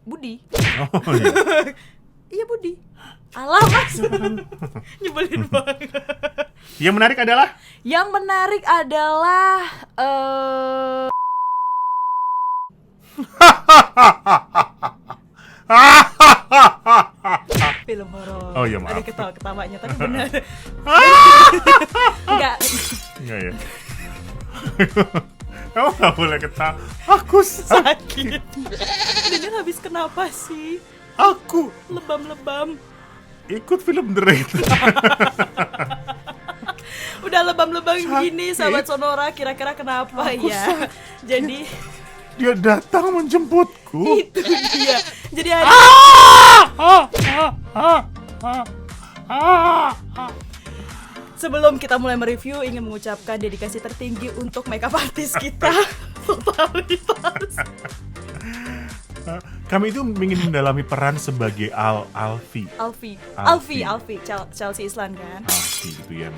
Budi. Oh iya. Iya Budi. Alah mas, nyebelin banget. Yang menarik adalah film horor. Oh iya, maaf. Ada ketawa-ketawanya tapi benar. Enggak. enggak ya. Kamu nggak boleh ketawa. Aku Sakit. Dia habis kenapa sih? Aku Lebam-lebam. ikut film The Raid. Udah lebam-lebam gini Sakit. sahabat Sonora, kira-kira kenapa Aku ya? Jadi Dia datang menjemputku. itu dia. Jadi ada sebelum kita mulai mereview, ingin mengucapkan dedikasi tertinggi untuk makeup artist kita. Totalitas. Kami itu ingin mendalami peran sebagai Alfie. Alfie, Chelsea Islan kan? Alfie itu yang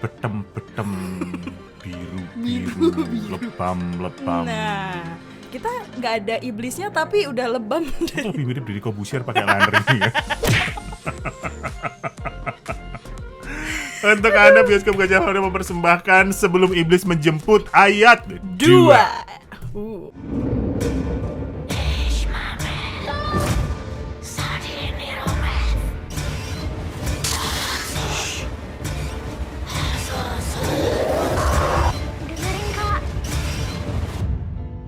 betem-betem biru, lebam. Nah, kita nggak ada iblisnya tapi udah lebam. Lebih mirip Deddy Corbuzier pakai liner ini ya. Untuk Anda, Bioskop Gajah Mada mempersembahkan Sebelum Iblis Menjemput ayat 2.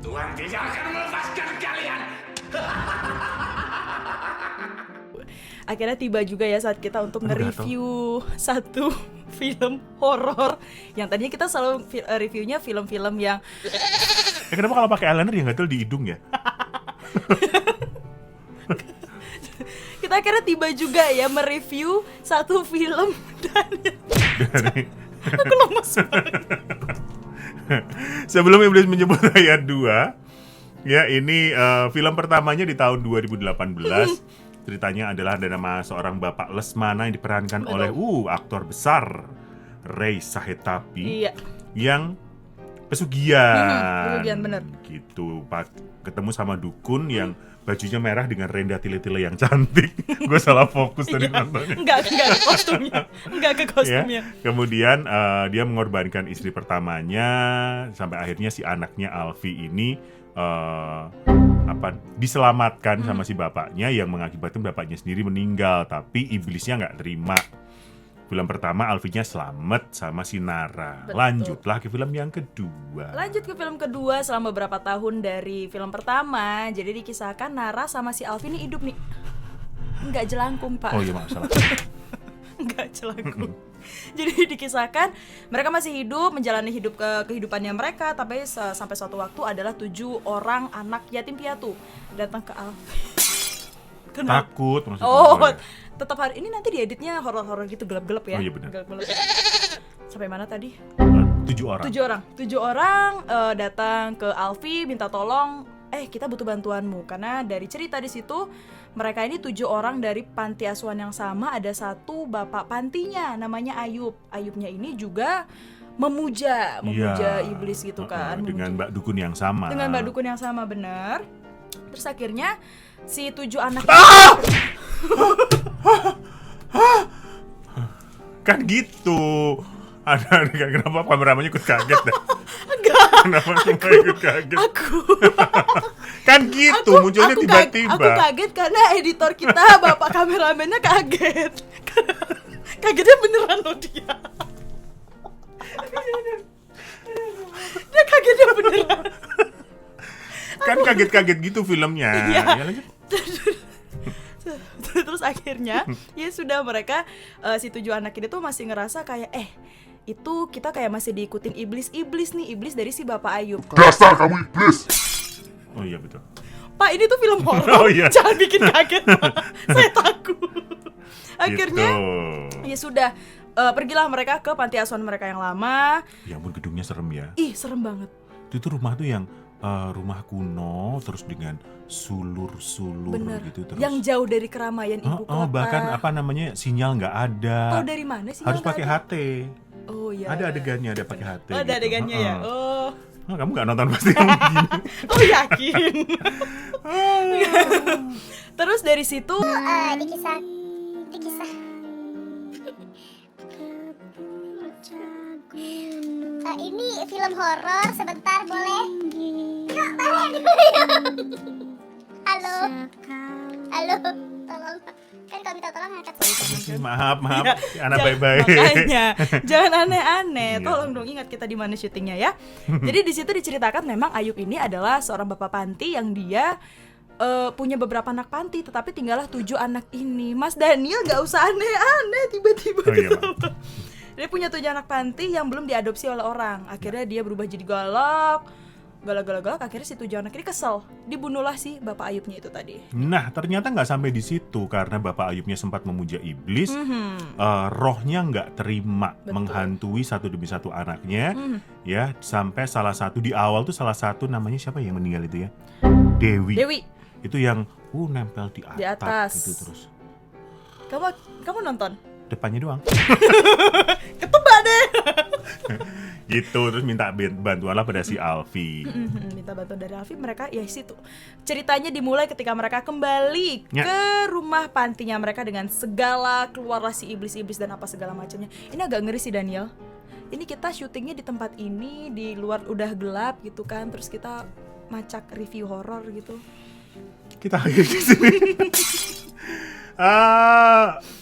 Tuhan tidak akan melepaskan kalian. Akhirnya tiba juga ya saat kita untuk Aduh, nge-review satu film horor yang tadinya kita selalu reviewnya film-film yang Kenapa kalau pakai eyeliner ya gatel di hidung ya? kita akhirnya tiba juga ya mereview satu film Dari aku lemes banget. Sebelum Iblis Menjemput ayat 2. Ya, ini film pertamanya di tahun 2018. Ceritanya adalah ada nama seorang Bapak Lesmana yang diperankan oleh aktor besar Ray Sahetapi. Iya. Yang pesugihan. Pesugihan bener. Gitu, ketemu sama dukun yang bajunya merah dengan renda tile-tile yang cantik. Gue salah fokus tadi nontonnya. Enggak ke kostumnya. Enggak ke kostumnya. Ya. Kemudian dia mengorbankan istri pertamanya sampai akhirnya si anaknya Alfie ini diselamatkan sama si bapaknya yang mengakibatkan bapaknya sendiri meninggal, tapi iblisnya nggak terima. Film pertama Alfie-nya selamat sama si Nara. Betul. Lanjutlah ke film yang kedua. Lanjut ke film kedua selama beberapa tahun dari film pertama. Jadi dikisahkan Nara sama si Alfie ini hidup nih. Enggak jelangkung, Pak. Oh iya, maaf salah. Enggak jelangkung. Jadi dikisahkan mereka masih hidup, menjalani kehidupannya mereka, tapi sampai suatu waktu adalah 7 orang anak yatim piatu datang ke Alfie. Takut maksudnya. Oh, tetap hari ini nanti dieditnya horor-horor gitu, gelap-gelap ya. Oh iya benar. Gelap-gelap. Sampai mana tadi? 7 orang. 7 orang datang ke Alfie minta tolong, kita butuh bantuanmu karena dari cerita di situ mereka ini 7 orang dari panti asuhan yang sama, ada satu bapak pantinya namanya Ayub. Ayubnya ini juga memuja iblis gitu kan. Dengan Mbak Dukun yang sama. Dengan Mbak Dukun yang sama, benar. Terus akhirnya si 7 anak Kan gitu. Ada kenapa kameramennya ikut kaget dah? Enggak. Kenapa semua ikut kaget? Kan gitu, munculnya tiba-tiba. Aku kaget karena editor kita, bapak kameramennya kaget. Kagetnya beneran loh dia. Dia kagetnya beneran. Kan kaget-kaget gitu filmnya. Iya. Ya, lanjut. Terus akhirnya ya sudah, mereka si 7 anak ini tuh masih ngerasa kayak itu kita kayak masih diikutin iblis nih, iblis dari si Bapak Ayub. Dasar kamu iblis. Oh iya betul. Pak, ini tuh film horor. Oh, iya. Jangan bikin kaget, Pak. Saya takut. Akhirnya Gitu. ya sudah, pergilah mereka ke panti asuhan mereka yang lama. Ya ampun, gedungnya serem ya. Ih, serem banget. Itu rumah tuh yang rumah kuno terus dengan sulur-sulur Bener. gitu terus. Yang jauh dari keramaian ibu kota. Bahkan sinyal nggak ada. Tahu dari mana sih? Harus pakai HT. Oh iya. Ada adegannya, ada pakai HT. Oh, ada gitu. adegannya ya. Oh. Kamu nggak nonton pasti kamu begini. Oh, yakin. Terus dari situ Dikisah. Ini film horor, sebentar boleh? Yuk, balik dulu. Halo, tolong. Kan kalau minta tolong angkat. Maaf, Ya, anak baik-baik. Makanya jangan aneh-aneh. Iya. Tolong dong ingat kita di mana syutingnya ya. Jadi di situ diceritakan memang Ayub ini adalah seorang bapak panti yang dia punya beberapa anak panti, tetapi tinggallah 7 anak ini. Mas Daniel nggak usah aneh-aneh tiba-tiba Oh, iya, ketawa. Dia punya 7 anak panti yang belum diadopsi oleh orang. Akhirnya dia berubah jadi galak. Akhirnya si 7 anak ini kesel. Dibunuhlah si bapak Ayubnya itu tadi. Nah, ternyata nggak sampai di situ karena Bapak Ayubnya sempat memuja iblis. Rohnya nggak terima menghantui satu demi satu anaknya, ya sampai salah satu di awal tuh salah satu namanya siapa yang meninggal itu ya? Dewi. Itu yang nempel di atap atas. gitu terus. Kamu nonton? Depannya doang. Ketebak deh. Gitu terus minta bantuan lah pada si Alfi. Minta bantuan dari Alfi, mereka ya situ. Ceritanya dimulai ketika mereka kembali Ya. ke rumah pantinya mereka dengan segala keluarlah si iblis-iblis dan apa segala macamnya. Ini agak ngeri sih Daniel. Ini kita syutingnya di tempat ini, di luar udah gelap gitu kan, terus kita macak review horor gitu. Kita akhir di sini.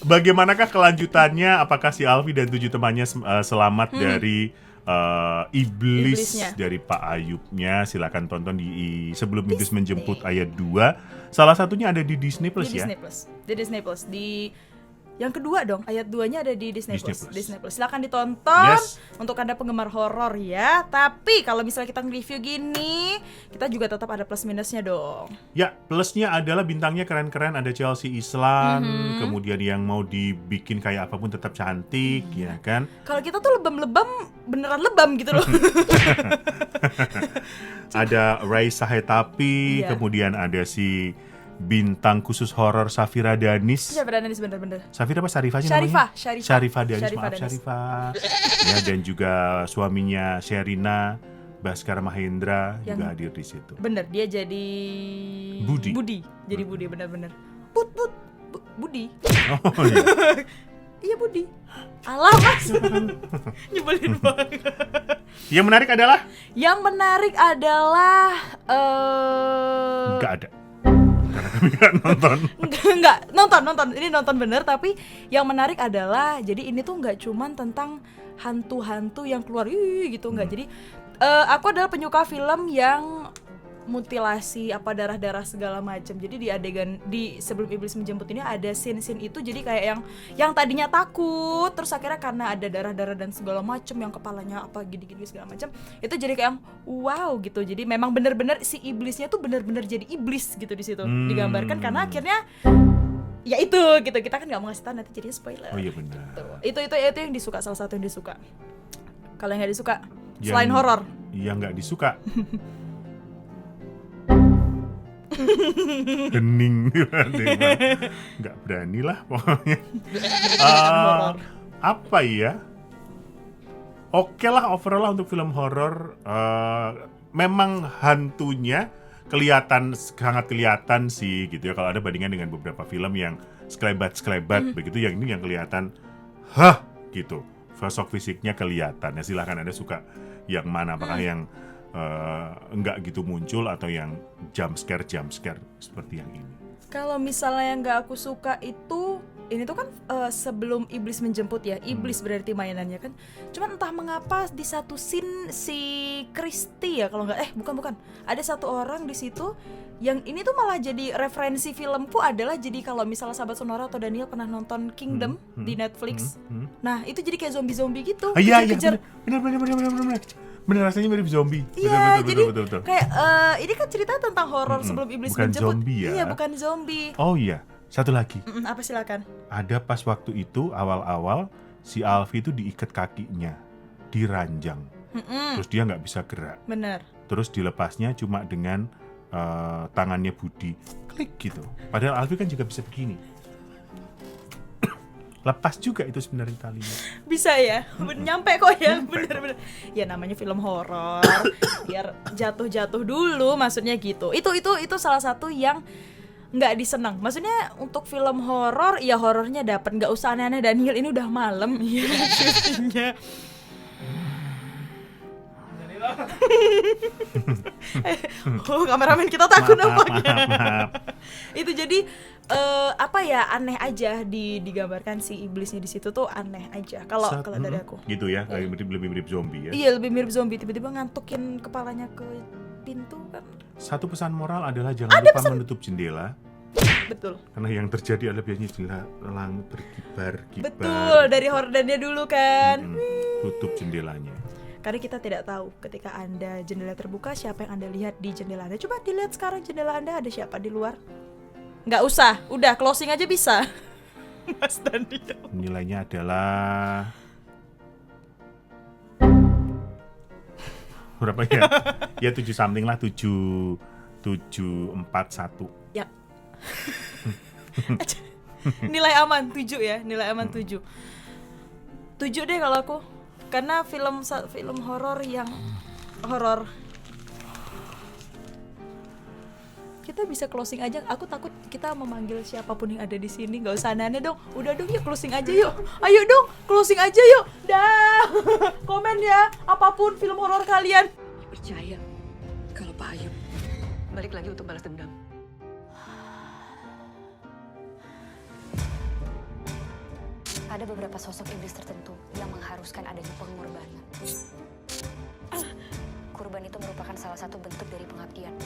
Bagaimanakah kelanjutannya? Apakah si Alfi dan 7 temannya selamat dari iblis Iblisnya. dari Pak Ayubnya? Silakan tonton di sebelum iblis menjemput ayat 2. Salah satunya ada di Disney Plus Di ya. Disney Plus. Di Disney Plus. Di yang kedua dong, ayat 2-nya ada di Disney Disney Plus. Plus. Disney Plus. Silakan ditonton Yes. untuk Anda penggemar horor ya. Tapi kalau misalnya kita nge-review gini, kita juga tetap ada plus minusnya dong. Ya, plusnya adalah bintangnya keren-keren. Ada Chelsea Islan, kemudian yang mau dibikin kayak apapun tetap cantik, ya kan? Kalau kita tuh lebam-lebam, beneran lebam gitu loh. Ada Raisa Hetapi, Iya. kemudian ada si bintang khusus horor Safira Danis. Siapa Danis bener-bener? Safira apa Syarifah sih Syarifah, namanya? Syarifah. Syarifah Danis, Syarifah maaf Danis. Syarifah. Ya, dan juga suaminya Sherina, Baskara Mahendra Yang- juga hadir di situ. Bener, dia jadi Budi. Jadi Budi bener-bener. Budi. Oh iya. Iya Budi. Alah mas. Nyebelin banget. Yang menarik adalah Yang menarik adalah nggak ada. Karena kami nggak nonton. Enggak, nonton. Ini nonton bener, tapi yang menarik adalah jadi ini tuh nggak cuman tentang hantu-hantu yang keluar gitu, enggak. Jadi aku adalah penyuka film yang mutilasi apa darah-darah segala macam. Jadi di adegan di sebelum iblis menjemput ini ada scene-scene itu, jadi kayak yang tadinya takut terus akhirnya karena ada darah-darah dan segala macam yang kepalanya apa gini-gini segala macam, itu jadi kayak yang wow gitu. Jadi memang bener-bener si iblisnya tuh bener-bener jadi iblis gitu di situ digambarkan, karena akhirnya ya itu gitu, kita kan nggak mau ngasih tahu nanti jadinya spoiler. Oh iya benar. Itu yang disuka, salah satu yang disuka. Kalau yang nggak disuka Yang- selain horor, Yang nggak disuka. Hening. Nggak berani lah pokoknya. horor. Apa ya? Oke lah overall lah untuk film horor. Memang hantunya sangat kelihatan sih gitu ya, kalau ada bandingan dengan beberapa film yang sekelebat begitu, yang ini yang kelihatan gitu, sosok fisiknya kelihatan. Ya silahkan Anda suka yang mana, apakah yang enggak gitu muncul atau yang jump scare seperti yang ini. Kalau misalnya yang nggak aku suka itu, ini tuh kan sebelum iblis menjemput ya, iblis berarti mainannya kan. Cuman entah mengapa di satu scene si Christy ya kalau nggak, bukan, ada satu orang di situ yang ini tuh malah jadi referensi filmku adalah, jadi kalau misalnya sahabat Sonora atau Daniel pernah nonton Kingdom di Netflix, nah itu jadi kayak zombie gitu, Iya, kejar-kejar. bener rasanya mirip zombie. Iya, jadi betul. kayak ini kan cerita tentang horor sebelum iblis Bukan menjemput. zombie ya. Iya, bukan zombie. Oh iya, satu lagi. Apa silakan? Ada pas waktu itu awal-awal si Alfi itu diikat kakinya, diranjang, terus dia nggak bisa gerak. Bener. Terus dilepasnya cuma dengan tangannya Budi, klik gitu. Padahal Alfi kan juga bisa begini. Lepas juga itu sebenarnya talinya. Bisa ya, nyampe kok ya, bener-bener. Ya namanya film horor, biar jatuh-jatuh dulu, maksudnya gitu. Itu salah satu yang nggak disenang. Maksudnya untuk film horor, ya horornya dapat, nggak usah aneh-aneh. Daniel ini udah malam ya syutingnya. Oh, kameramen kita takut nampaknya. Maaf. Itu jadi apa ya, aneh aja digambarkan si iblisnya di situ tuh aneh aja. Kalau dari aku. Gitu ya, kayak lebih mirip zombie ya. Iya, lebih mirip zombie, tiba-tiba ngantukin kepalanya ke pintu kan. Satu pesan moral adalah jangan lupa menutup jendela. Betul. Karena yang terjadi adalah biasanya jendela langit berkibar-kibar. Betul, dari hordennya dulu kan. Tutup jendelanya. Karena kita tidak tahu ketika Anda jendela terbuka siapa yang Anda lihat di jendela Anda. Coba dilihat sekarang jendela Anda ada siapa di luar. Nggak usah, udah closing aja bisa. Mas Daniel. Nilainya adalah berapa ya? Ya 7 something lah, 741. Ya. Nilai aman 7 ya, nilai aman 7. 7 deh kalau aku. Karena film horor yang horor. Kita bisa closing aja. Aku takut kita memanggil siapapun yang ada di sini. Gak usah aneh-aneh dong. Udah dong, yuk closing aja yuk. Ayo dong, closing aja yuk. Dah. Komen ya, apapun film horor kalian. Percaya kalau Pak Ayub balik lagi untuk balas dendam. Ada beberapa sosok iblis tertentu yang mengharuskan adanya pengorbanan. Kurban itu merupakan salah satu bentuk dari pengabdian.